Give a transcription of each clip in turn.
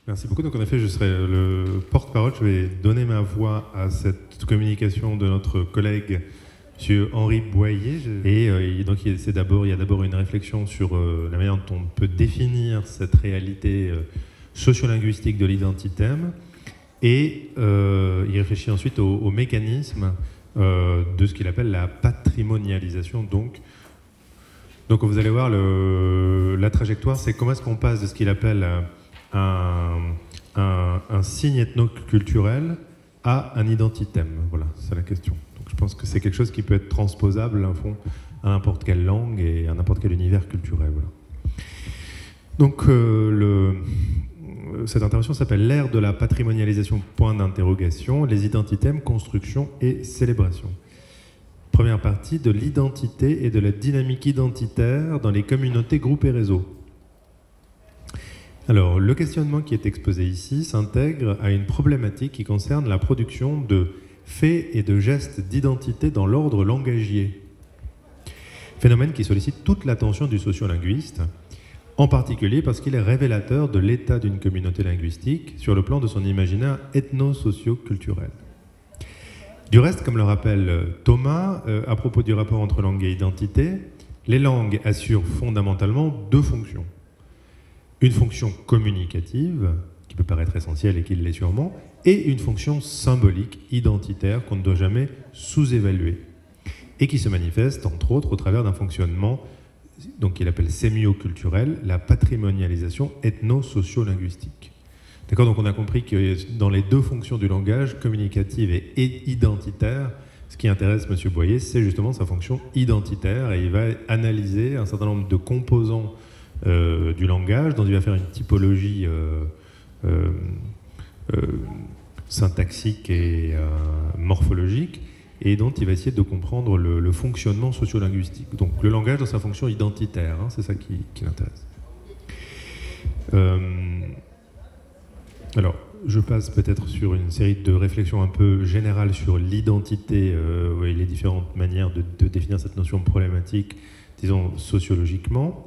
Merci beaucoup. Donc en effet, je serai le porte-parole. Je vais donner ma voix à cette communication de notre collègue Monsieur Henri Boyer. Et donc il y a d'abord une réflexion sur la manière dont on peut définir cette réalité sociolinguistique de l'identithème. Et il réfléchit ensuite au mécanisme de ce qu'il appelle la patrimonialisation. Donc vous allez voir, la trajectoire, c'est comment est-ce qu'on passe de ce qu'il appelle un signe ethnoculturel à un identithème. Voilà, c'est la question. Donc je pense que c'est quelque chose qui peut être transposable à n'importe quelle langue et à n'importe quel univers culturel. Voilà. Donc cette intervention s'appelle l'ère de la patrimonialisation, point d'interrogation, les identithèmes, construction et célébration. Première partie, de l'identité et de la dynamique identitaire dans les communautés, groupes et réseaux. Alors, le questionnement qui est exposé ici s'intègre à une problématique qui concerne la production de faits et de gestes d'identité dans l'ordre langagier. Phénomène qui sollicite toute l'attention du sociolinguiste, en particulier parce qu'il est révélateur de l'état d'une communauté linguistique sur le plan de son imaginaire ethno-socio-culturel. Du reste, comme le rappelle Thomas, à propos du rapport entre langue et identité, les langues assurent fondamentalement deux fonctions. Une fonction communicative, qui peut paraître essentielle et qui l'est sûrement, et une fonction symbolique, identitaire, qu'on ne doit jamais sous-évaluer, et qui se manifeste, entre autres, au travers d'un fonctionnement qu'il appelle sémioculturel, la patrimonialisation ethno-socio-linguistique. D'accord, donc on a compris que dans les deux fonctions du langage, communicative et identitaire, ce qui intéresse M. Boyer, c'est justement sa fonction identitaire, et il va analyser un certain nombre de composants du langage, dont il va faire une typologie syntaxique et morphologique, et dont il va essayer de comprendre le fonctionnement sociolinguistique. Donc le langage dans sa fonction identitaire, hein, c'est ça qui l'intéresse. Alors, je passe peut-être sur une série de réflexions un peu générales sur l'identité et les différentes manières de définir cette notion problématique, disons, sociologiquement.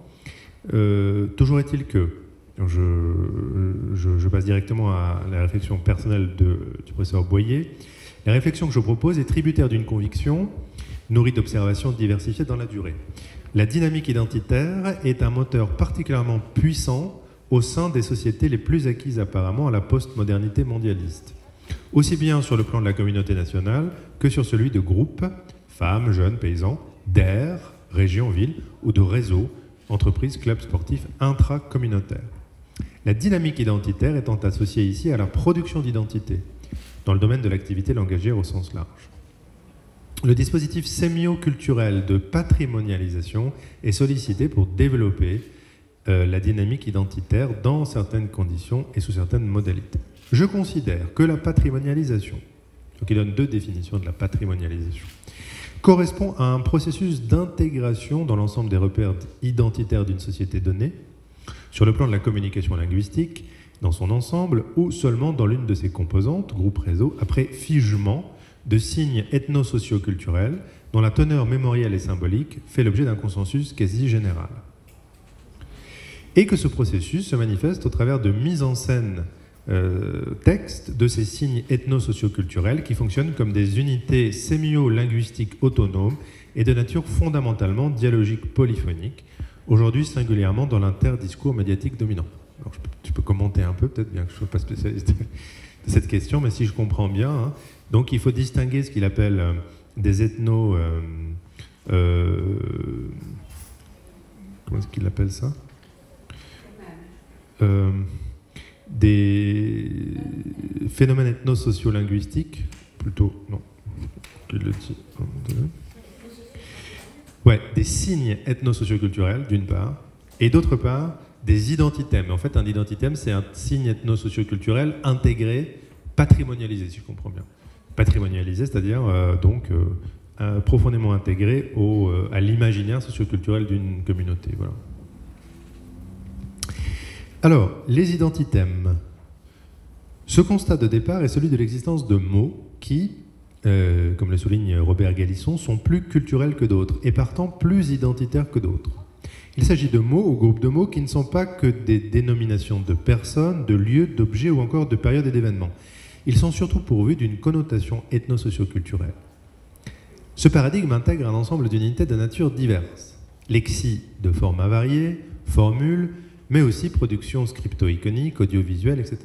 Toujours est-il que je passe directement à la réflexion personnelle du professeur Boyer. La réflexion que je propose est tributaire d'une conviction nourrie d'observations diversifiées dans la durée. La dynamique identitaire est un moteur particulièrement puissant au sein des sociétés les plus acquises apparemment à la postmodernité mondialiste, aussi bien sur le plan de la communauté nationale que sur celui de groupes, femmes, jeunes, paysans, d'aires, régions, villes ou de réseaux, entreprises, clubs sportifs intracommunautaires. La dynamique identitaire étant associée ici à la production d'identité, dans le domaine de l'activité langagière au sens large. Le dispositif sémioculturel de patrimonialisation est sollicité pour développer la dynamique identitaire dans certaines conditions et sous certaines modalités. Je considère que la patrimonialisation, donc il donne deux définitions de la patrimonialisation, correspond à un processus d'intégration dans l'ensemble des repères identitaires d'une société donnée, sur le plan de la communication linguistique, dans son ensemble, ou seulement dans l'une de ses composantes, groupe réseau, après figement de signes ethno-socio-culturels dont la teneur mémorielle et symbolique fait l'objet d'un consensus quasi général. Et que ce processus se manifeste au travers de mise en scène texte de ces signes ethno-socio-culturels qui fonctionnent comme des unités sémio-linguistiques autonomes et de nature fondamentalement dialogique polyphonique, aujourd'hui singulièrement dans l'interdiscours médiatique dominant. Alors, tu peux commenter un peu, peut-être, bien que je ne sois pas spécialiste de cette question, mais si je comprends bien, hein, donc il faut distinguer ce qu'il appelle des ethno... comment est-ce qu'il appelle ça des phénomènes ethno-socio-linguistiques, plutôt, non, ouais, des signes ethno-socio-culturels, d'une part, et d'autre part, des identithèmes. En fait, un identithème, c'est un signe ethno-socio-culturel intégré, patrimonialisé, si je comprends bien. Patrimonialisé, c'est-à-dire profondément intégré à l'imaginaire socio-culturel d'une communauté. Voilà. Alors, les identithèmes. Ce constat de départ est celui de l'existence de mots qui, comme le souligne Robert Galisson, sont plus culturels que d'autres et partant plus identitaires que d'autres. Il s'agit de mots ou groupes de mots qui ne sont pas que des dénominations de personnes, de lieux, d'objets ou encore de périodes et d'événements. Ils sont surtout pourvus d'une connotation ethno-socio-culturelle. Ce paradigme intègre un ensemble d'unités de nature diverses. Lexie de formats variés, formules, mais aussi productions scripto-iconiques, audiovisuelles, etc.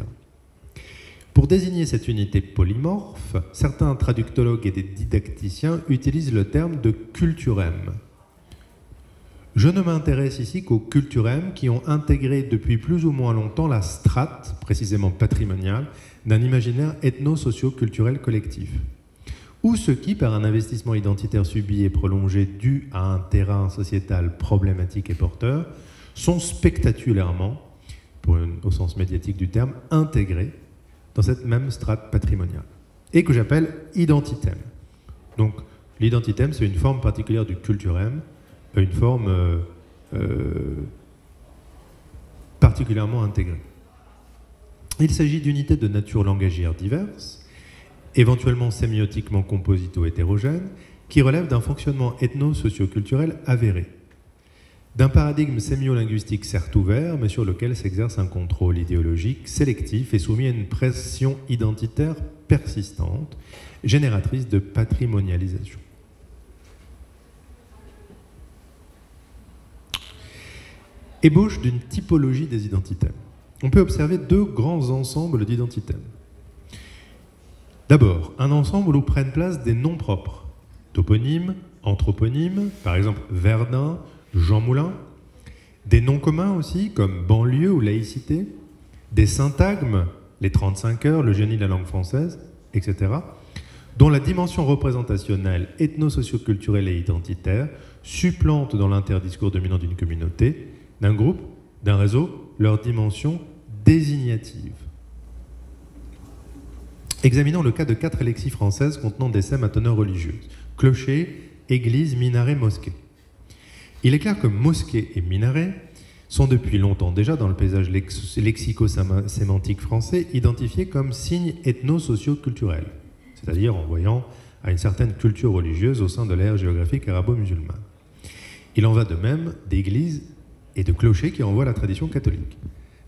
Pour désigner cette unité polymorphe, certains traductologues et des didacticiens utilisent le terme de culturème. Je ne m'intéresse ici qu'aux culturèmes qui ont intégré depuis plus ou moins longtemps la strate, précisément patrimoniale, d'un imaginaire ethno-socio-culturel collectif. Ou ceux qui, par un investissement identitaire subi et prolongé dû à un terrain sociétal problématique et porteur, sont spectaculairement, au sens médiatique du terme, intégrés dans cette même strate patrimoniale, et que j'appelle identitème. Donc l'identitème, c'est une forme particulière du culturème, une forme particulièrement intégrée. Il s'agit d'unités de nature langagière diverses, éventuellement sémiotiquement composites ou hétérogènes, qui relèvent d'un fonctionnement ethno-socio-culturel avéré, d'un paradigme sémiolinguistique certes ouvert, mais sur lequel s'exerce un contrôle idéologique sélectif et soumis à une pression identitaire persistante, génératrice de patrimonialisation. Ébauche d'une typologie des identitèmes. On peut observer deux grands ensembles d'identitèmes. D'abord, un ensemble où prennent place des noms propres, toponymes, anthroponymes, par exemple Verdun, Jean Moulin, des noms communs aussi, comme banlieue ou laïcité, des syntagmes, les 35 heures, le génie de la langue française, etc., dont la dimension représentationnelle, ethno-socio-culturelle et identitaire supplante dans l'interdiscours dominant d'une communauté, d'un groupe, d'un réseau, leur dimension désignative. Examinons le cas de 4 lexies françaises contenant des sèmes à teneur religieuse. Clocher, église, minaret, mosquée. Il est clair que mosquée et minaret sont depuis longtemps déjà dans le paysage lexico-sémantique français identifiés comme signes ethno-socio-culturels, c'est-à-dire envoyant à une certaine culture religieuse au sein de l'ère géographique arabo-musulmane. Il en va de même d'églises et de clochers qui renvoient à la tradition catholique.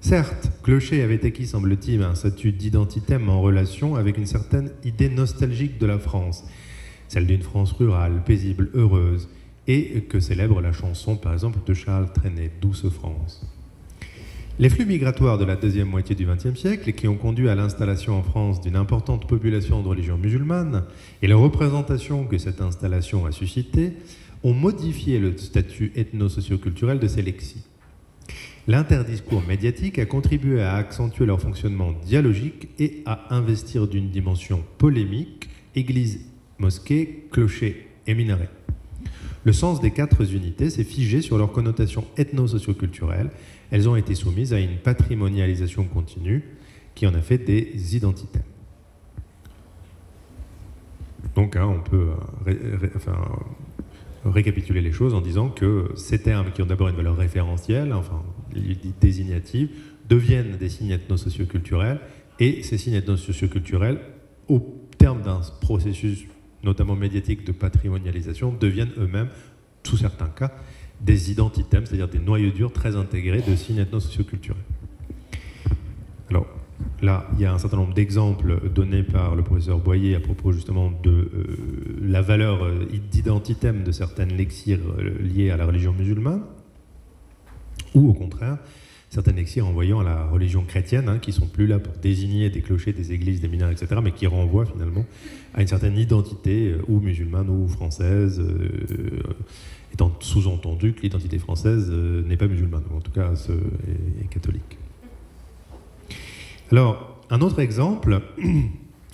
Certes, clocher avait acquis, semble-t-il, un statut d'identitème en relation avec une certaine idée nostalgique de la France, celle d'une France rurale, paisible, heureuse, et que célèbre la chanson, par exemple, de Charles Trenet, « Douce France ». Les flux migratoires de la deuxième moitié du XXe siècle, qui ont conduit à l'installation en France d'une importante population de religion musulmane, et la représentation que cette installation a suscitée, ont modifié le statut ethno-socio-culturel de ces lexies. L'interdiscours médiatique a contribué à accentuer leur fonctionnement dialogique et à investir d'une dimension polémique église, mosquée, clocher et minaret. Le sens des 4 unités s'est figé sur leur connotation ethno-socio-culturelle. Elles ont été soumises à une patrimonialisation continue qui en a fait des identitaires. Donc on peut récapituler les choses en disant que ces termes qui ont d'abord une valeur référentielle, enfin désignative, deviennent des signes ethno-socio-culturels, et ces signes ethno-socio-culturels, au terme d'un processus notamment médiatique de patrimonialisation, deviennent eux-mêmes, sous certains cas, des identitèmes, c'est-à-dire des noyaux durs très intégrés de signes ethno-socio-culturels. Alors, là, il y a un certain nombre d'exemples donnés par le professeur Boyer à propos justement de la valeur d'identitème de certaines lexies liées à la religion musulmane, ou au contraire, certaines lexies renvoyant à la religion chrétienne, qui sont plus là pour désigner des clochers, des églises, des minarets, etc., mais qui renvoient finalement à une certaine identité, ou musulmane ou française, étant sous-entendu que l'identité française n'est pas musulmane, ou en tout cas est catholique. Alors, un autre exemple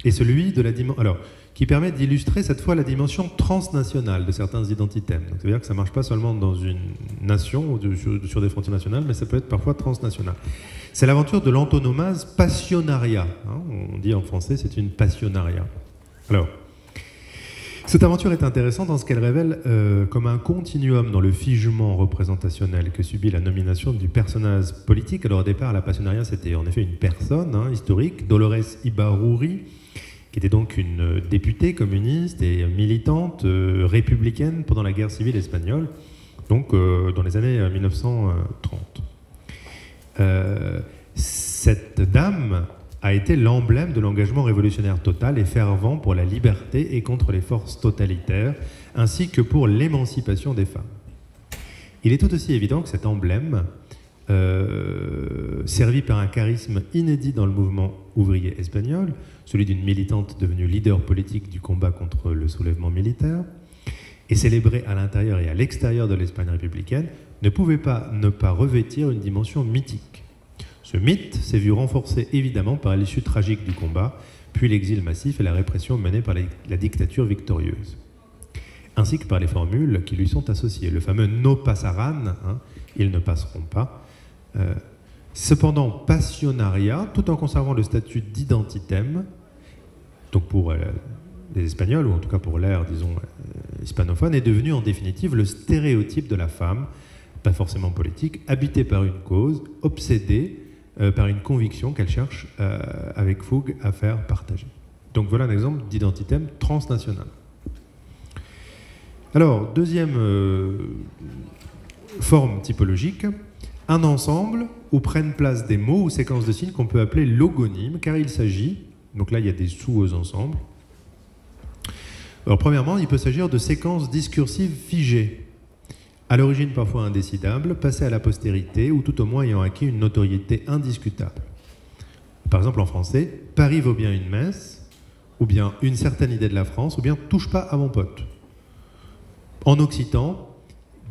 est celui de la dimension, qui permet d'illustrer cette fois la dimension transnationale de certains identitèmes. Donc, c'est-à-dire que ça ne marche pas seulement dans une nation ou sur des frontières nationales, mais ça peut être parfois transnational. C'est l'aventure de l'antonomase passionaria. On dit en français, c'est une passionaria. Alors, cette aventure est intéressante en ce qu'elle révèle comme un continuum dans le figement représentationnel que subit la nomination du personnage politique. Alors au départ, la passionaria, c'était en effet une personne historique, Dolores Ibarruri, qui était donc une députée communiste et militante républicaine pendant la guerre civile espagnole, donc dans les années 1930. Cette dame a été l'emblème de l'engagement révolutionnaire total et fervent pour la liberté et contre les forces totalitaires, ainsi que pour l'émancipation des femmes. Il est tout aussi évident que cet emblème, servi par un charisme inédit dans le mouvement ouvrier espagnol, celui d'une militante devenue leader politique du combat contre le soulèvement militaire, et célébré à l'intérieur et à l'extérieur de l'Espagne républicaine, ne pouvait pas ne pas revêtir une dimension mythique. Ce mythe s'est vu renforcé évidemment par l'issue tragique du combat, puis l'exil massif et la répression menée par la dictature victorieuse, ainsi que par les formules qui lui sont associées. Le fameux « no pasarán », ils ne passeront pas. Cependant, pasionaria, tout en conservant le statut d'identitem, donc pour les Espagnols, ou en tout cas pour l'ère, disons, hispanophone, est devenu en définitive le stéréotype de la femme, pas forcément politique, habitée par une cause, obsédée par une conviction qu'elle cherche avec fougue à faire partager. Donc voilà un exemple d'identitem transnational. Alors, deuxième forme typologique, un ensemble où prennent place des mots ou séquences de signes qu'on peut appeler logonymes, car il s'agit, donc là il y a des sous-ensembles. Alors premièrement, il peut s'agir de séquences discursives figées, à l'origine parfois indécidables, passées à la postérité ou tout au moins ayant acquis une notoriété indiscutable. Par exemple en français, Paris vaut bien une messe, ou bien une certaine idée de la France, ou bien touche pas à mon pote. En occitan,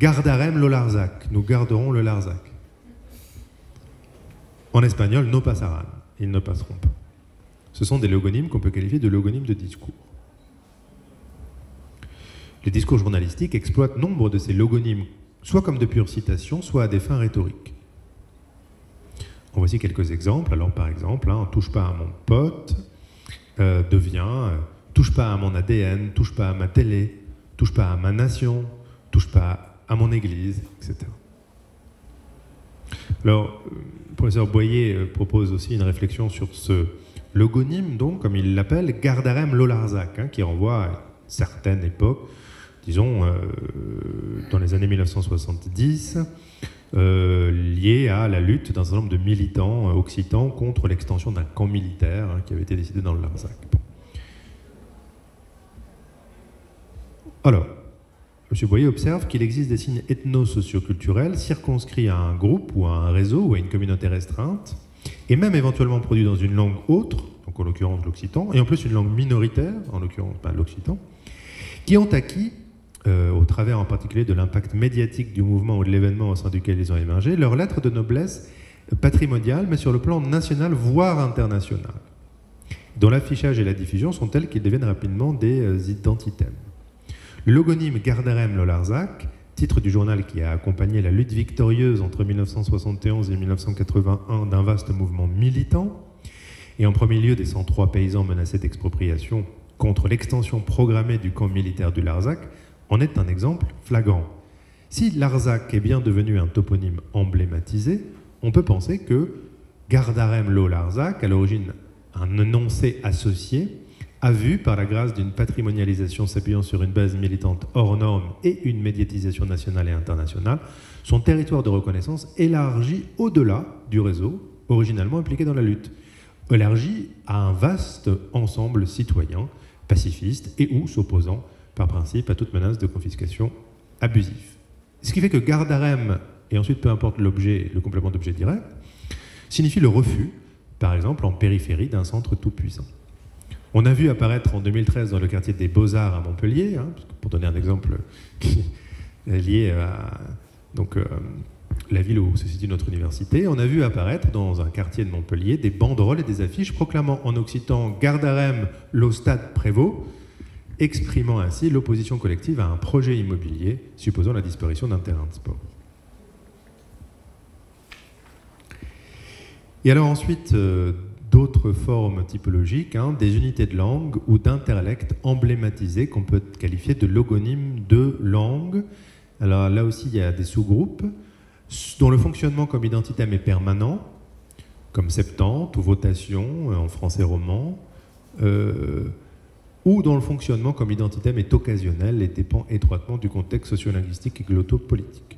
gardarem lo Larzac, nous garderons le Larzac. En espagnol, no pasarán, ils ne passeront pas. Ce sont des logonymes qu'on peut qualifier de logonymes de discours. Les discours journalistiques exploitent nombre de ces logonymes, soit comme de pures citations, soit à des fins rhétoriques. En voici quelques exemples. Alors par exemple, touche pas à mon pote devient touche pas à mon ADN, touche pas à ma télé, touche pas à ma nation, touche pas à mon église, etc. Alors, le professeur Boyer propose aussi une réflexion sur ce logonyme, donc, comme il l'appelle, Gardarem lo Larzac, qui renvoie à une certaine époque, disons, dans les années 1970, liée à la lutte d'un certain nombre de militants occitans contre l'extension d'un camp militaire qui avait été décidé dans le Larzac. Bon. Alors, M. Boyer observe qu'il existe des signes ethno-socioculturels circonscrits à un groupe ou à un réseau ou à une communauté restreinte, et même éventuellement produits dans une langue autre, donc en l'occurrence l'occitan, et en plus une langue minoritaire, en l'occurrence l'occitan, qui ont acquis, au travers en particulier de l'impact médiatique du mouvement ou de l'événement au sein duquel ils ont émergé, leur lettre de noblesse patrimoniale, mais sur le plan national, voire international, dont l'affichage et la diffusion sont tels qu'ils deviennent rapidement des identitèmes. Le logonyme Gardarem lo Larzac, titre du journal qui a accompagné la lutte victorieuse entre 1971 et 1981 d'un vaste mouvement militant, et en premier lieu des 103 paysans menacés d'expropriation contre l'extension programmée du camp militaire du Larzac, en est un exemple flagrant. Si Larzac est bien devenu un toponyme emblématisé, on peut penser que Gardarem lo Larzac, à l'origine un énoncé associé, a vu, par la grâce d'une patrimonialisation s'appuyant sur une base militante hors norme et une médiatisation nationale et internationale, son territoire de reconnaissance élargi au-delà du réseau originalement impliqué dans la lutte, élargi à un vaste ensemble citoyen, pacifiste et ou s'opposant par principe à toute menace de confiscation abusive. Ce qui fait que Gardarem, et ensuite peu importe l'objet, le complément d'objet direct, signifie le refus, par exemple en périphérie d'un centre tout-puissant. On a vu apparaître en 2013 dans le quartier des Beaux-Arts à Montpellier, pour donner un exemple qui est lié à la ville où se situe notre université, on a vu apparaître dans un quartier de Montpellier des banderoles et des affiches proclamant en occitan « Gardarem lo Stade Prévost », exprimant ainsi l'opposition collective à un projet immobilier supposant la disparition d'un terrain de sport. Et alors ensuite, d'autres formes typologiques, des unités de langue ou d'interlectes emblématisés qu'on peut qualifier de logonymes de langue. Alors là aussi, il y a des sous-groupes dont le fonctionnement comme identitème est permanent, comme septante ou votation en français roman, ou dont le fonctionnement comme identitème est occasionnel et dépend étroitement du contexte sociolinguistique et glottopolitique.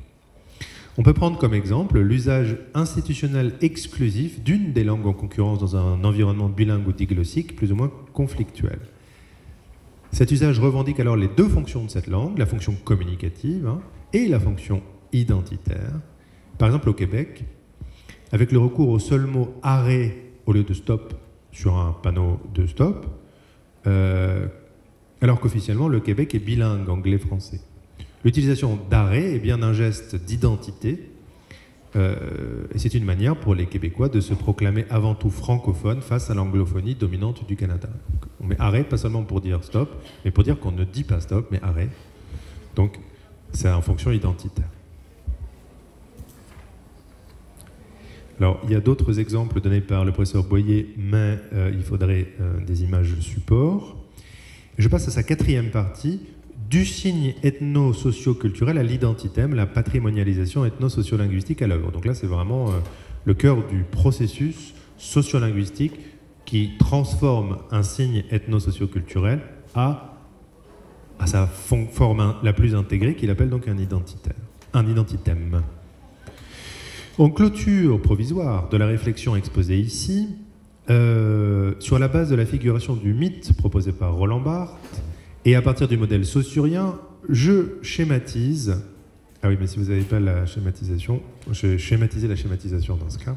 On peut prendre comme exemple l'usage institutionnel exclusif d'une des langues en concurrence dans un environnement bilingue ou diglossique plus ou moins conflictuel. Cet usage revendique alors les deux fonctions de cette langue, la fonction communicative et la fonction identitaire. Par exemple au Québec, avec le recours au seul mot « arrêt » au lieu de « stop » sur un panneau de stop, alors qu'officiellement le Québec est bilingue anglais-français. L'utilisation d'arrêt est bien un geste d'identité et c'est une manière pour les Québécois de se proclamer avant tout francophones face à l'anglophonie dominante du Canada. Donc, on met arrêt pas seulement pour dire stop, mais pour dire qu'on ne dit pas stop, mais arrêt. Donc c'est en fonction identitaire. Alors, il y a d'autres exemples donnés par le professeur Boyer, mais il faudrait des images support. Je passe à sa quatrième partie, du signe ethno-socio-culturel à l'identithème, la patrimonialisation ethno-sociolinguistique à l'œuvre. Donc là, c'est vraiment le cœur du processus sociolinguistique qui transforme un signe ethno-socio-culturel à sa forme la plus intégrée, qu'il appelle donc un identithème. En clôture provisoire de la réflexion exposée ici, sur la base de la figuration du mythe proposé par Roland Barthes, et à partir du modèle saussurien, je schématise. Ah oui, mais si vous n'avez pas la schématisation, je vais schématiser la schématisation dans ce cas.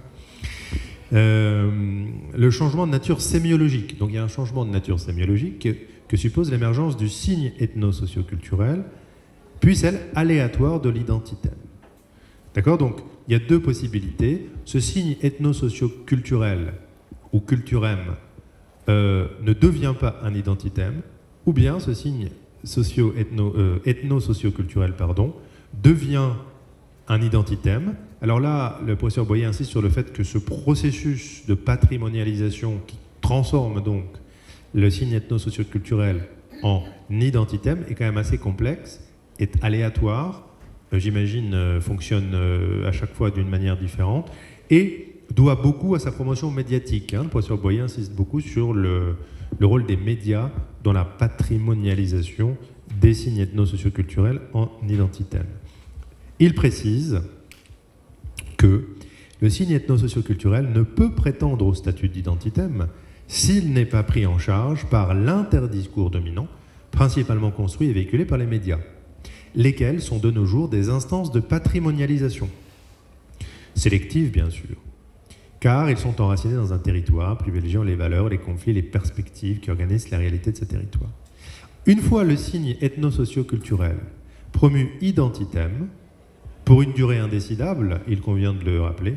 Le changement de nature sémiologique. Donc il y a un changement de nature sémiologique que suppose l'émergence du signe ethno-socio-culturel, puis celle aléatoire de l'identité. D'accord? Donc il y a deux possibilités. Ce signe ethno-socio-culturel ou culturème ne devient pas un identitème, ou bien ce signe ethno-socio-culturel devient un identitème. Alors là, le professeur Boyer insiste sur le fait que ce processus de patrimonialisation qui transforme donc le signe ethno-socio-culturel en identitème est quand même assez complexe, est aléatoire, j'imagine fonctionne à chaque fois d'une manière différente, et doit beaucoup à sa promotion médiatique. Le professeur Boyer insiste beaucoup sur le rôle des médias dans la patrimonialisation des signes ethno-socioculturels en identitème. Il précise que le signe ethno-socioculturel ne peut prétendre au statut d'identithème s'il n'est pas pris en charge par l'interdiscours dominant, principalement construit et véhiculé par les médias, lesquels sont de nos jours des instances de patrimonialisation, sélectives bien sûr, car ils sont enracinés dans un territoire, privilégiant les valeurs, les conflits, les perspectives qui organisent la réalité de ce territoire. Une fois le signe ethno-socio-culturel promu identitème, pour une durée indécidable, il convient de le rappeler,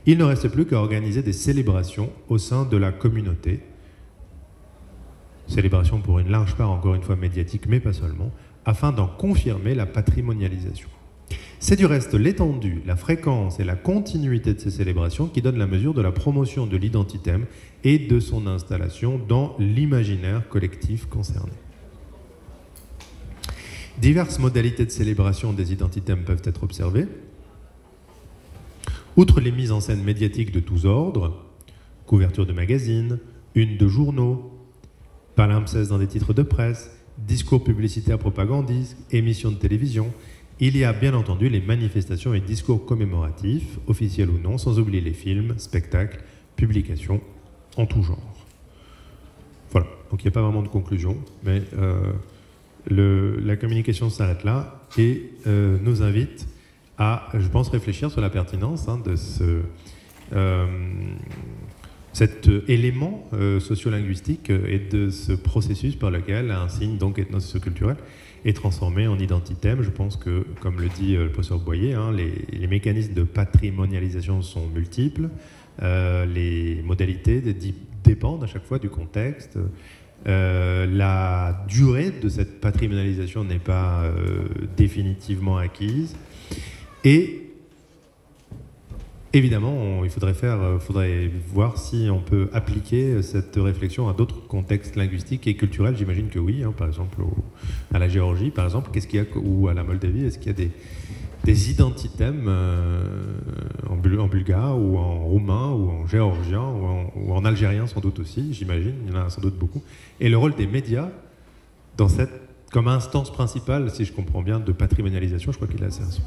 il ne reste plus qu'à organiser des célébrations au sein de la communauté, célébrations pour une large part, encore une fois médiatique, mais pas seulement, afin d'en confirmer la patrimonialisation. C'est du reste l'étendue, la fréquence et la continuité de ces célébrations qui donnent la mesure de la promotion de l'identithème et de son installation dans l'imaginaire collectif concerné. Diverses modalités de célébration des identithèmes peuvent être observées. Outre les mises en scène médiatiques de tous ordres, couverture de magazines, une de journaux, palimpsestes dans des titres de presse, discours publicitaires propagandistes, émissions de télévision, il y a bien entendu les manifestations et discours commémoratifs, officiels ou non, sans oublier les films, spectacles, publications en tout genre. Voilà, donc il n'y a pas vraiment de conclusion, mais la communication s'arrête là et nous invite à, je pense, réfléchir sur la pertinence de cet élément sociolinguistique et de ce processus par lequel un signe donc ethno-socioculturel est transformé en identitème. Je pense que, comme le dit le professeur Boyer, les mécanismes de patrimonialisation sont multiples, les modalités dépendent à chaque fois du contexte, la durée de cette patrimonialisation n'est pas définitivement acquise, et évidemment, il faudrait voir si on peut appliquer cette réflexion à d'autres contextes linguistiques et culturels. J'imagine que oui, par exemple à la Géorgie, par exemple, ou à la Moldavie, est-ce qu'il y a des identithèmes en bulgare ou en roumain ou en géorgien ou en algérien sans doute aussi, j'imagine, il y en a sans doute beaucoup. Et le rôle des médias comme instance principale, si je comprends bien, de patrimonialisation. Je crois qu'il a assez raison.